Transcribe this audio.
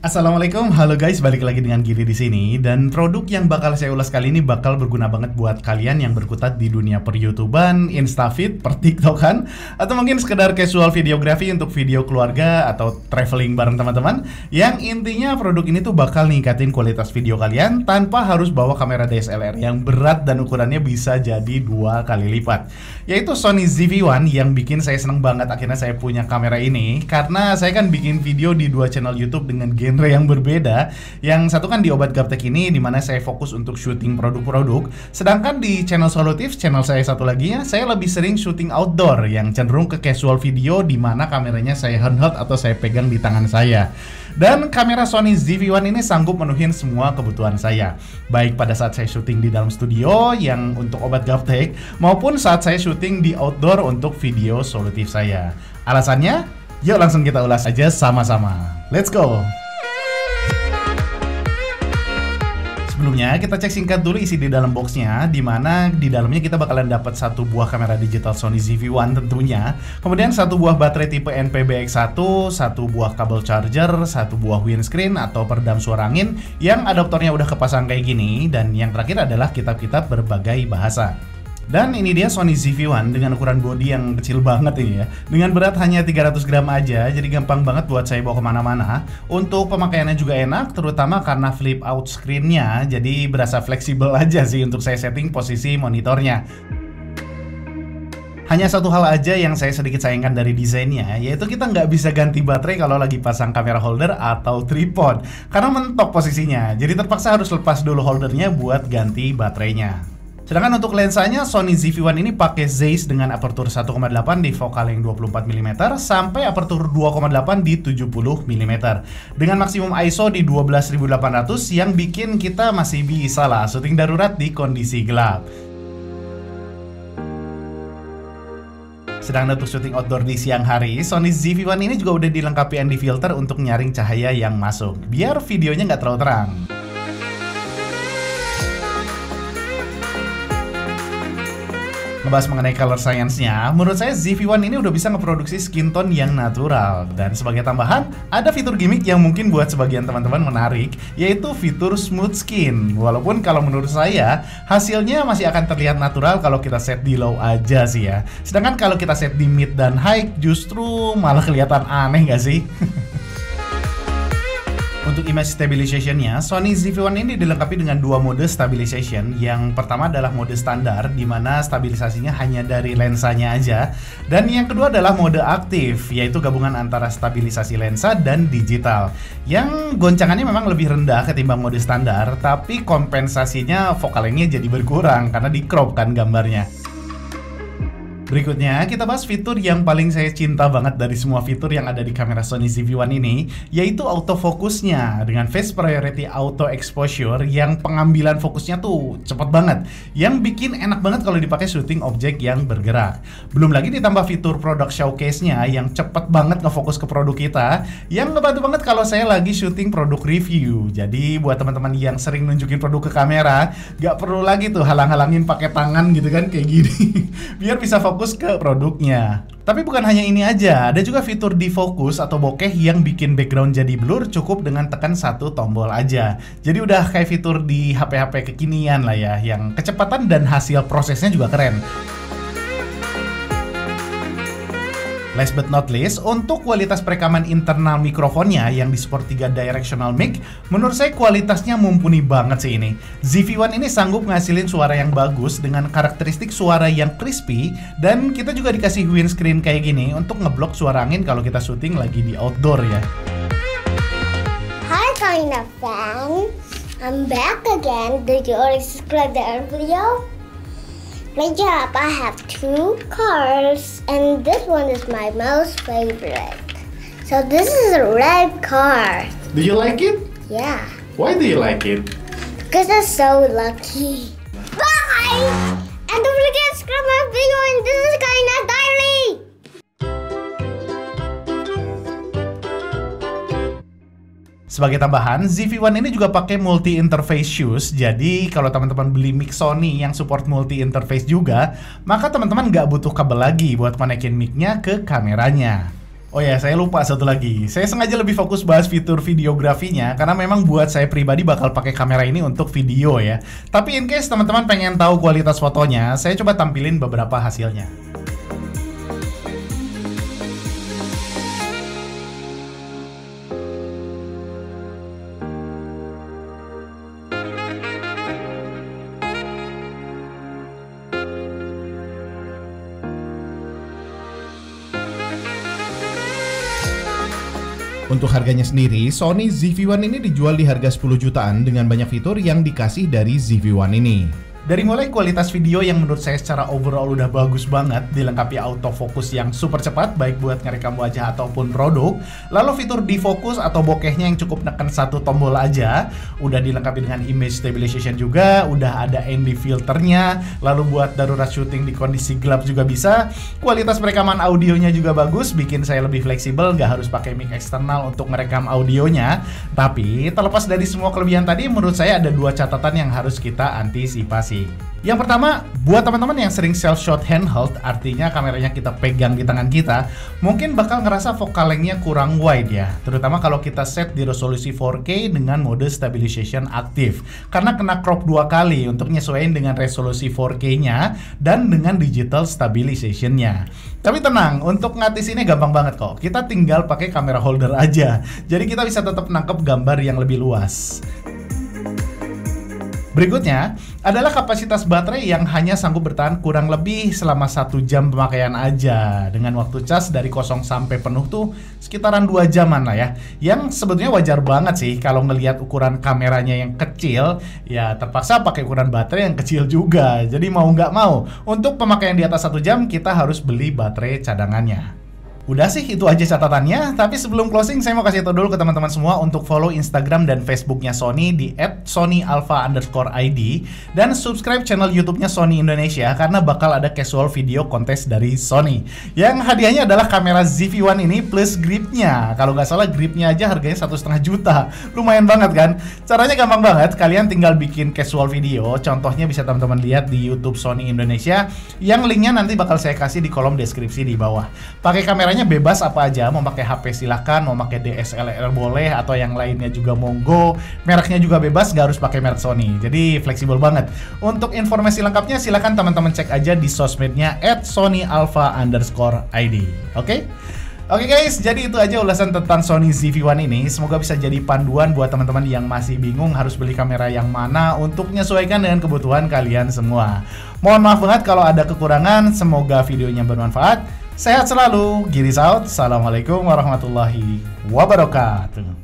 Assalamualaikum, halo guys, balik lagi dengan Giri di sini. Dan produk yang bakal saya ulas kali ini bakal berguna banget buat kalian yang berkutat di dunia per YouTubean, Instafeed, per TikTokan, atau mungkin sekedar casual videografi untuk video keluarga atau traveling bareng teman-teman. Yang intinya produk ini tuh bakal ningkatin kualitas video kalian tanpa harus bawa kamera DSLR yang berat dan ukurannya bisa jadi 2 kali lipat. Yaitu Sony ZV-1 yang bikin saya seneng banget akhirnya saya punya kamera ini, karena saya kan bikin video di 2 channel YouTube dengan genre yang berbeda. Yang satu kan di Obat Gaptek ini, dimana saya fokus untuk syuting produk-produk. Sedangkan di channel Solutif, channel saya satu lagi ya, saya lebih sering syuting outdoor yang cenderung ke casual video, dimana kameranya saya handheld atau saya pegang di tangan saya. Dan kamera Sony ZV-1 ini sanggup menuhin semua kebutuhan saya, baik pada saat saya syuting di dalam studio yang untuk Obat Gaptek, maupun saat saya syuting di outdoor untuk video Solutif saya. Alasannya? Yuk langsung kita ulas aja sama-sama. Let's go! Sebelumnya kita cek singkat dulu isi di dalam boxnya, dimana di dalamnya kita bakalan dapat satu buah kamera digital Sony ZV-1 tentunya, kemudian satu buah baterai tipe NPBX1, satu buah kabel charger, satu buah windscreen atau peredam suara angin yang adaptornya udah kepasang kayak gini, dan yang terakhir adalah kitab-kitab berbagai bahasa. Dan ini dia Sony ZV-1 dengan ukuran bodi yang kecil banget ini ya. Dengan berat hanya 300 gram aja, jadi gampang banget buat saya bawa kemana-mana. Untuk pemakaiannya juga enak, terutama karena flip out screen-nya, jadi berasa fleksibel aja sih untuk saya setting posisi monitornya. Hanya satu hal aja yang saya sedikit sayangkan dari desainnya, yaitu kita nggak bisa ganti baterai kalau lagi pasang kamera holder atau tripod, karena mentok posisinya, jadi terpaksa harus lepas dulu holdernya buat ganti baterainya. Sedangkan untuk lensanya, Sony ZV-1 ini pakai Zeiss dengan aperture 1,8 di focal yang 24 mm sampai aperture 2,8 di 70 mm. Dengan maksimum ISO di 12800 yang bikin kita masih bisa lah syuting darurat di kondisi gelap. Sedangkan untuk syuting outdoor di siang hari, Sony ZV-1 ini juga udah dilengkapi ND filter untuk nyaring cahaya yang masuk, biar videonya nggak terlalu terang. Ngebahas mengenai color science-nya, menurut saya ZV-1 ini udah bisa ngeproduksi skin tone yang natural. Dan sebagai tambahan, ada fitur gimmick yang mungkin buat sebagian teman-teman menarik, yaitu fitur smooth skin. Walaupun kalau menurut saya, hasilnya masih akan terlihat natural kalau kita set di low aja sih ya. Sedangkan kalau kita set di mid dan high, justru malah kelihatan aneh nggak sih? Untuk image stabilization-nya, Sony ZV-1 ini dilengkapi dengan 2 mode stabilization. Yang pertama adalah mode standar, di mana stabilisasinya hanya dari lensanya aja. Dan yang kedua adalah mode aktif, yaitu gabungan antara stabilisasi lensa dan digital. Yang goncangannya memang lebih rendah ketimbang mode standar, tapi kompensasinya focal length-nya jadi berkurang karena di crop kan gambarnya. Berikutnya, kita bahas fitur yang paling saya cinta banget dari semua fitur yang ada di kamera Sony ZV-1 ini, yaitu autofokusnya dengan Face Priority Auto Exposure yang pengambilan fokusnya tuh cepet banget, yang bikin enak banget kalau dipakai syuting objek yang bergerak. Belum lagi ditambah fitur Product Showcase-nya yang cepet banget ngefokus ke produk kita, yang ngebantu banget kalau saya lagi syuting produk review. Jadi buat teman-teman yang sering nunjukin produk ke kamera, gak perlu lagi tuh halang-halangin pakai tangan gitu kan, kayak gini. Biar bisa fokus ke produknya. Tapi bukan hanya ini aja, ada juga fitur defocus atau bokeh yang bikin background jadi blur cukup dengan tekan satu tombol aja. Jadi udah kayak fitur di HP-HP kekinian lah ya, yang kecepatan dan hasil prosesnya juga keren. Last but not least, untuk kualitas perekaman internal mikrofonnya yang disupport 3 directional mic, menurut saya kualitasnya mumpuni banget sih ini. ZV-1 ini sanggup ngasilin suara yang bagus dengan karakteristik suara yang crispy, dan kita juga dikasih windscreen kayak gini untuk ngeblok suara angin kalau kita syuting lagi di outdoor ya. Hi Karina fan, I'm back again. Did you already subscribe the other video? Great job, I have 2 cars and this one is my most favorite. So this is a red car. Do you like it? Yeah. Why do you like it? Because I'm so lucky. Bye! And don't forget to subscribe my video, and this is Karina Diary! Sebagai tambahan, ZV-1 ini juga pakai multi-interface shoes. Jadi kalau teman-teman beli mic Sony yang support multi-interface juga, maka teman-teman nggak butuh kabel lagi buat konekin mic-nya ke kameranya. Oh ya, saya lupa satu lagi. Saya sengaja lebih fokus bahas fitur videografinya karena memang buat saya pribadi bakal pakai kamera ini untuk video ya. Tapi in case teman-teman pengen tahu kualitas fotonya, saya coba tampilin beberapa hasilnya. Untuk harganya sendiri, Sony ZV-1 ini dijual di harga 10 jutaan dengan banyak fitur yang dikasih dari ZV-1 ini. Dari mulai kualitas video yang menurut saya secara overall udah bagus banget, dilengkapi autofocus yang super cepat baik buat ngerekam wajah ataupun produk, lalu fitur defocus atau bokehnya yang cukup neken satu tombol aja, udah dilengkapi dengan image stabilization juga, udah ada ND filternya, lalu buat darurat syuting di kondisi gelap juga bisa, kualitas perekaman audionya juga bagus, bikin saya lebih fleksibel, nggak harus pakai mic eksternal untuk merekam audionya. Tapi terlepas dari semua kelebihan tadi, menurut saya ada dua catatan yang harus kita antisipasi. Yang pertama, buat teman-teman yang sering self-shot handheld, artinya kameranya kita pegang di tangan kita, mungkin bakal ngerasa focal length-nya kurang wide ya, terutama kalau kita set di resolusi 4K dengan mode stabilization aktif, karena kena crop 2 kali untuk nyesuaiin dengan resolusi 4K-nya dan dengan digital stabilization-nya. Tapi tenang, untuk ngatisinnya gampang banget kok, kita tinggal pakai kamera holder aja, jadi kita bisa tetap nangkep gambar yang lebih luas. Berikutnya adalah kapasitas baterai yang hanya sanggup bertahan kurang lebih selama 1 jam pemakaian aja. Dengan waktu cas dari kosong sampai penuh tuh sekitaran 2 jaman lah ya. Yang sebetulnya wajar banget sih kalau ngelihat ukuran kameranya yang kecil, ya terpaksa pakai ukuran baterai yang kecil juga. Jadi mau nggak mau, untuk pemakaian di atas 1 jam kita harus beli baterai cadangannya. Udah sih, itu aja catatannya. Tapi sebelum closing, saya mau kasih tahu dulu ke teman-teman semua untuk follow Instagram dan Facebooknya Sony di @sonyalpha_id dan subscribe channel YouTube-nya Sony Indonesia karena bakal ada casual video kontes dari Sony. Yang hadiahnya adalah kamera ZV-1 ini plus gripnya. Kalau nggak salah gripnya aja harganya 1,5 juta. Lumayan banget kan? Caranya gampang banget. Kalian tinggal bikin casual video. Contohnya bisa teman-teman lihat di YouTube Sony Indonesia. Yang linknya nanti bakal saya kasih di kolom deskripsi di bawah. Pakai kamera bebas apa aja, mau pakai HP silahkan, mau pakai DSLR boleh, atau yang lainnya juga monggo. Mereknya juga bebas, nggak harus pakai merek Sony. Jadi fleksibel banget. Untuk informasi lengkapnya silahkan teman-teman cek aja di sosmednya @sonyalpha_id. Oke? Oke guys, jadi itu aja ulasan tentang Sony ZV-1 ini. Semoga bisa jadi panduan buat teman-teman yang masih bingung harus beli kamera yang mana untuk menyesuaikan dengan kebutuhan kalian semua. Mohon maaf banget kalau ada kekurangan, semoga videonya bermanfaat. Sehat selalu, Giris out. Assalamualaikum warahmatullahi wabarakatuh.